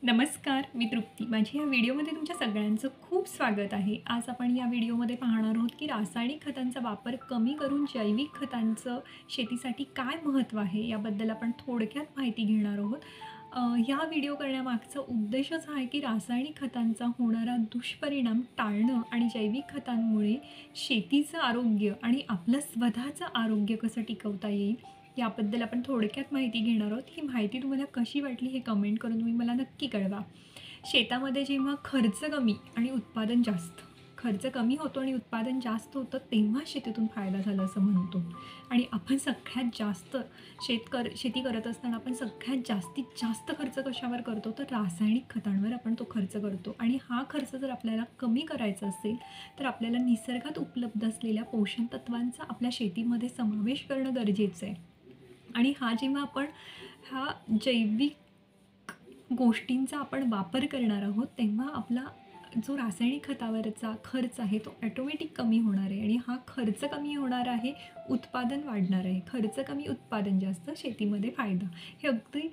नमस्कार, मी तृप्ती. माझ्या या व्हिडिओमध्ये तुमच्या सगळ्यांचं खूप स्वागत आहे. आज आपण या व्हिडिओमध्ये पाहणार आहोत की रासायनिक खतांचा वापर कमी करून जैविक खतांचं शेतीसाठी काय महत्त्व आहे, याबद्दल आपण थोडक्यात माहिती घेणार आहोत. ह्या व्हिडिओ करण्यामागचा उद्देशच आहे की रासायनिक खतांचा होणारा दुष्परिणाम टाळणं आणि जैविक खतांमुळे शेतीचं आरोग्य आणि आपलं स्वतःचं आरोग्य कसं टिकवता येईल, याबद्दल आपण थोडक्यात माहिती घेणार आहोत. ही माहिती तुम्हाला कशी वाटली हे कमेंट करून तुम्ही मला नक्की कळवा. शेतामध्ये जेव्हा खर्च कमी आणि उत्पादन जास्त, खर्च कमी होतो आणि उत्पादन जास्त होतं, तेव्हा शेतीतून फायदा झाला असं म्हणतो. आणि आपण सगळ्यात जास्त शेती करत असताना आपण सगळ्यात जास्तीत जास्त खर्च कशावर करतो, तर रासायनिक खतांवर आपण तो खर्च करतो. आणि हा खर्च जर आपल्याला कमी करायचा असेल तर आपल्याला निसर्गात उपलब्ध असलेल्या पोषण तत्वांचा आपल्या शेतीमध्ये समावेश करणं गरजेचं आहे. आणि जेव्हा आपण जैविक गोष्टींचा आपण वापर करणार आहोत, तेव्हा आपला जो रासायनिक खतावरचा खर्च आहे तो ॲटोमॅटिक कमी होणार आहे. आणि हा खर्च कमी होणार आहे, उत्पादन वाढणार आहे. खर्च कमी, उत्पादन जास्त, शेतीमध्ये फायदा. हे अगदी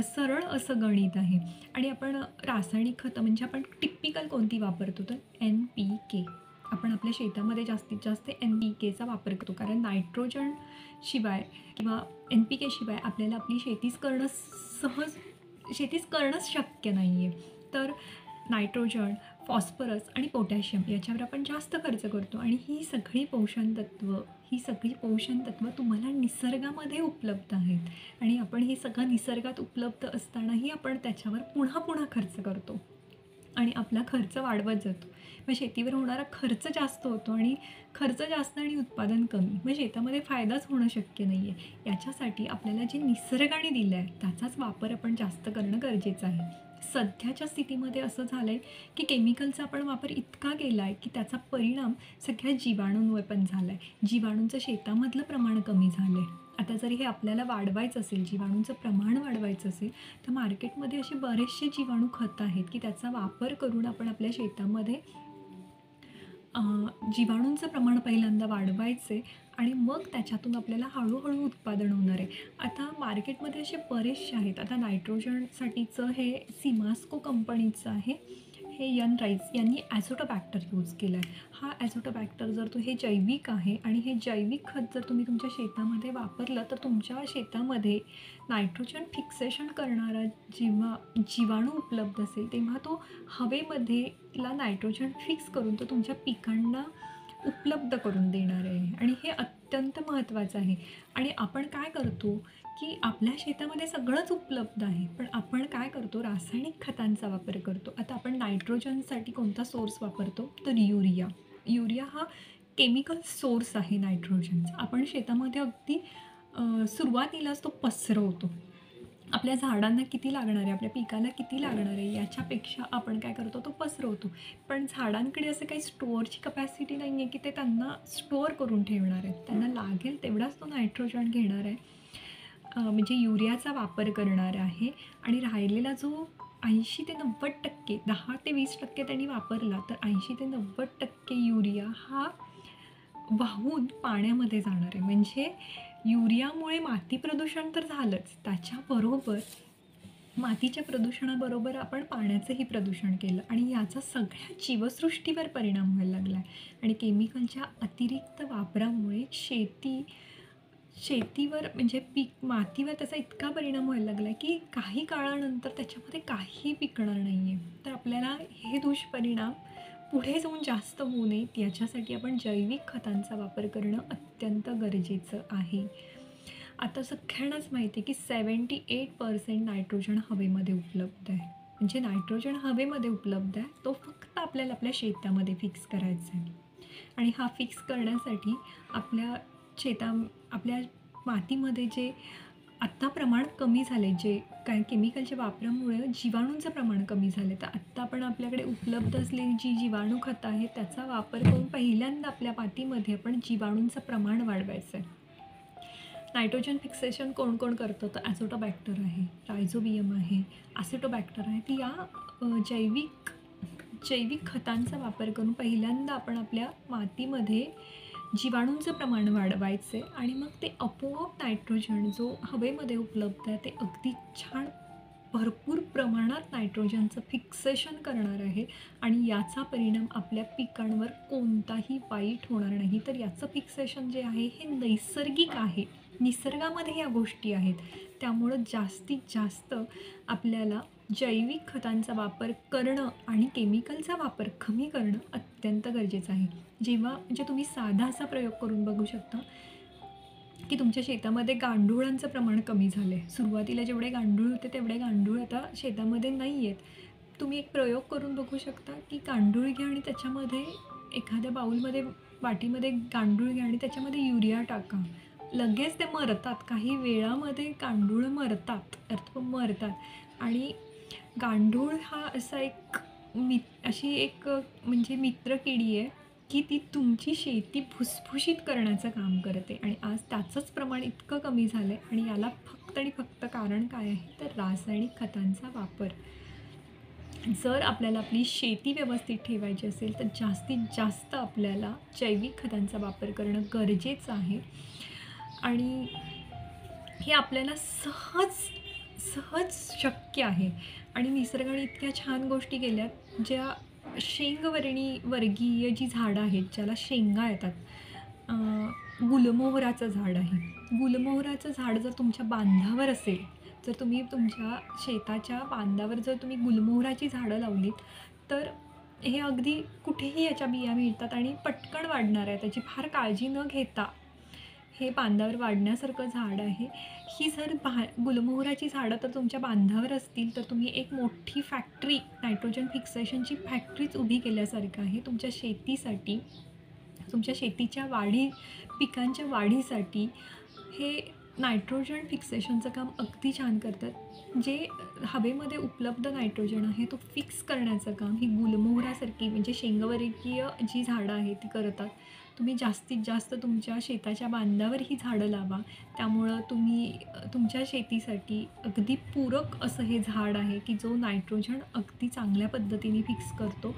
सरळ असं गणित आहे. आणि आपण रासायनिक खतं म्हणजे आपण टिपिकल कोणती वापरतो, तर NPK. आपण आपल्या शेतामध्ये जास्तीत जास्त NPKचा वापर करतो, कारण नायट्रोजन शिवाय किंवा NPK शिवाय आपल्याला आपली शेतीच करणंच शक्य नाही आहे. तर नायट्रोजन, फॉस्फरस आणि पोटॅशियम याच्यावर आपण जास्त खर्च करतो. आणि ही सगळी पोषण तत्त्व तुम्हाला निसर्गामध्ये उपलब्ध आहेत. आणि आपण हे सगळं निसर्गात उपलब्ध असतानाही आपण त्याच्यावर पुन्हा खर्च करतो आणि आपला खर्च वाढवत जातो. मग शेतीवर होणारा खर्च जास्त होतो आणि खर्च जास्त आणि उत्पादन कमी, मग शेतामध्ये फायदाच होणं शक्य नाही आहे. याच्यासाठी आपल्याला जे निसर्गाने दिलं आहे त्याचाच वापर आपण जास्त करणं गरजेचं आहे. सध्याच्या स्थितीमध्ये असं झालं आहे की केमिकलचा आपण वापर इतका केला आहे की त्याचा परिणाम सगळ्या जीवाणूंवर पण झाला आहे. जीवाणूंचं शेतामधलं प्रमाण कमी झालं आहे. आता जरी हे आपल्याला वाढवायचं असेल, जीवाणूंचं प्रमाण वाढवायचं असेल, तर मार्केटमध्ये असे बरेचसे जीवाणू खतं आहेत की त्याचा वापर करून आपण आपल्या शेतामध्ये जीवाणूंचं प्रमाण पहिल्यांदा वाढवायचे आणि मग त्याच्यातून आपल्याला हळूहळू उत्पादन होणार आहे. आता मार्केटमध्ये असे बरेचसे आहेत. आता नायट्रोजनसाठीचं हे सिमास्को कंपनीचं आहे, हे यन राईस यांनी ॲझोटोबॅक्टर यूज केला आहे. हा ॲझोटोबॅक्टर हे जैविक आहे आणि हे जैविक खत जर तुम्ही तुमच्या शेतामध्ये वापरलं तर तुमच्या शेतामध्ये नायट्रोजन फिक्सेशन करणारा जेव्हा जीवाणू उपलब्ध असेल, तेव्हा तो हवेमध्ये नायट्रोजन फिक्स करून तो तुमच्या पिकांना उपलब्ध करून देणार आहे. आणि हे अत्यंत महत्त्वाचं आहे. आणि आपण काय करतो की आपल्या शेतामध्ये सगळंच उपलब्ध आहे, पण आपण काय करतो, रासायनिक खतांचा वापर करतो. आता आपण नायट्रोजनसाठी कोणता सोर्स वापरतो, तर युरिया हा केमिकल सोर्स आहे नायट्रोजनचा. आपण शेतामध्ये अगदी सुरुवातीलाच तो पसरवतो. आपल्या झाडांना किती लागणार आहे, आपल्या पिकाला किती लागणार आहे याच्यापेक्षा आपण काय करतो, तो पसरवतो. पण झाडांकडे असं काही स्टोअरची कपॅसिटी नाही आहे की ते त्यांना स्टोअर करून ठेवणार आहेत. त्यांना लागेल तेवढाच तो नायट्रोजन घेणार आहे, म्हणजे युरियाचा वापर करणार आहे. आणि राहिलेला जो 80 ते 90%, 10 ते 20% त्यांनी वापरला, तर 80 ते 90% युरिया हा वाहून पाण्यामध्ये जाणार आहे. म्हणजे युरियामुळे माती प्रदूषण तर झालंच, त्याच्याबरोबर मातीच्या प्रदूषणाबरोबर आपण पाण्याचंही प्रदूषण केलं आणि याचा सगळ्या जीवसृष्टीवर परिणाम व्हायला लागला आहे. आणि केमिकलच्या अतिरिक्त वापरामुळे शेतीवर म्हणजे मातीवर त्याचा इतका परिणाम व्हायला लागला आहे की काही काळानंतर त्याच्यामध्ये काहीही पिकणार नाही आहे. तर आपल्याला हे दुष्परिणाम पुढे जाऊन जास्त होऊ नयेत याच्यासाठी आपण जैविक खतांचा वापर करणं अत्यंत गरजेचं आहे. आता सगळ्यांनाच माहिती आहे की 78% नायट्रोजन हवेमध्ये उपलब्ध आहे. म्हणजे नायट्रोजन हवेमध्ये उपलब्ध आहे, तो फक्त आपल्याला आपल्या शेतामध्ये फिक्स करायचा आहे. आणि हा फिक्स करण्यासाठी आपल्या मातीमध्ये जे आत्ता प्रमाण कमी झाले, जे काही केमिकलच्या वापरामुळे जीवाणूंचं प्रमाण कमी झाले, तर आत्ता आपण आपल्याकडे उपलब्ध असलेली जी जीवाणू खतं आहेत त्याचा वापर करून पहिल्यांदा आपल्या मातीमध्ये आपण जीवाणूंचं प्रमाण वाढवायचं आहे. नायट्रोजन फिक्सेशन कोण करतं, तर ॲझोटोबॅक्टर आहे, रायझोबियम आहे, ॲसिटोबॅक्टर आहे. ती या जैविक खतांचा वापर करून पहिल्यांदा आपण आपल्या मातीमध्ये जीवाणूंचं प्रमाण वाढवायचं आणि मग ते आपोआप नायट्रोजन जो हवेमध्ये उपलब्ध आहे ते अगदी छान भरपूर प्रमाणात नायट्रोजनचं फिक्सेशन करणार आहे आणि याचा परिणाम आपल्या पिकांवर कोणताही वाईट होणार नाही. तर याचं फिक्सेशन जे आहे हे नैसर्गिक आहे. निसर्गामध्ये या गोष्टी आहेत. त्यामुळं जास्तीत जास्त आपल्याला जैविक खतांचा वापर करणं आणि केमिकलचा वापर कमी करणं अत्यंत गरजेचं आहे. जेव्हा म्हणजे तुम्ही साधा असा प्रयोग करून बघू शकता, की तुमच्या शेतामध्ये गांडुळांचं प्रमाण कमी झालं आहे. सुरुवातीला जेवढे गांडूळ होते तेवढे गांडूळ आता शेतामध्ये नाही आहेत. तुम्ही एक प्रयोग करून बघू शकता, की गांडूळ घ्या आणि त्याच्यामध्ये एखाद्या बाऊलमध्ये, वाटीमध्ये गांडूळ घ्या आणि त्याच्यामध्ये युरिया टाका. लगेच ते मरतात. काही वेळामध्ये गांडूळ मरतात आणि गांडूळ हा असा एक अशी एक म्हणजे मित्रकिडी आहे, की ती तुमची शेती भुसभुशीत करण्याचं काम करते आणि आज त्याचंच प्रमाण इतकं कमी झालं आहे आणि याला फक्त आणि फक्त कारण काय आहे तर रासायनिक खतांचा वापर. जर आपल्याला आपली शेती व्यवस्थित ठेवायची असेल तर जास्तीत जास्त आपल्याला जैविक खतांचा वापर करणं गरजेचं आहे आणि हे आपल्याला सहज शक्य आहे आणि निसर्गाने इतक्या छान गोष्टी केल्यात, ज्या वर्गीय जी झाडं आहेत, ज्याला शेंगा येतात. गुलमोहराचं झाड आहे. गुलमोहराचं झाड जर तुमच्या बांधावर असेल, जर तुम्ही तुमच्या शेताच्या बांधावर जर तुम्ही गुलमोहराची झाडं लावलीत, तर हे अगदी कुठेही याच्या बिया मिळतात आणि पटकन वाढणार आहे. त्याची फार काळजी न घेता हे बांधावर वाढण्यासारखं झाड आहे. ही जर गुलमोहराची झाडं तर तुमच्या बांधावर असतील तर तुम्ही एक मोठी फॅक्टरी, नायट्रोजन फिक्सेशनची फॅक्टरीच उभी केल्यासारखं आहे तुमच्या शेतीसाठी. तुमच्या शेतीच्या पिकांच्या वाढीसाठी हे नायट्रोजन फिक्सेशनचं काम अगदी छान करतात. जे हवेमध्ये उपलब्ध नायट्रोजन आहे तो फिक्स करण्याचं काम ही गुलमोहरासारखी म्हणजे शेंगवर्गीय जी झाडं आहेत ती करतात. तुम्ही जास्तीत जास्त तुमच्या शेताच्या बांधावर ही झाडं लावा. त्यामुळं तुम्ही तुमच्या शेतीसाठी अगदी पूरक असं हे झाड आहे, की जो नायट्रोजन अगदी चांगल्या पद्धतीने फिक्स करतो.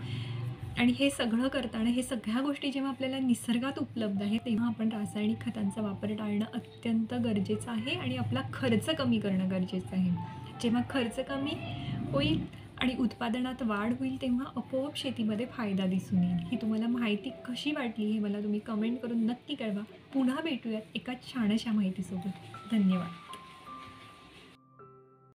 आणि हे सगळं करताना हे सगळ्या गोष्टी जेव्हा आपल्याला निसर्गात उपलब्ध आहे तेव्हा आपण रासायनिक खतांचा वापर टाळणं अत्यंत गरजेचं आहे आणि आपला खर्च कमी करणं गरजेचं आहे. जेव्हा खर्च कमी होईल आणि उत्पादनात वाढ होईल तेव्हा आपोआप शेतीमध्ये फायदा दिसून येईल. ही तुम्हाला माहिती कशी वाटली हे मला तुम्ही कमेंट करून नक्की कळवा. पुन्हा भेटूयात एका छानशा माहितीसोबत. धन्यवाद.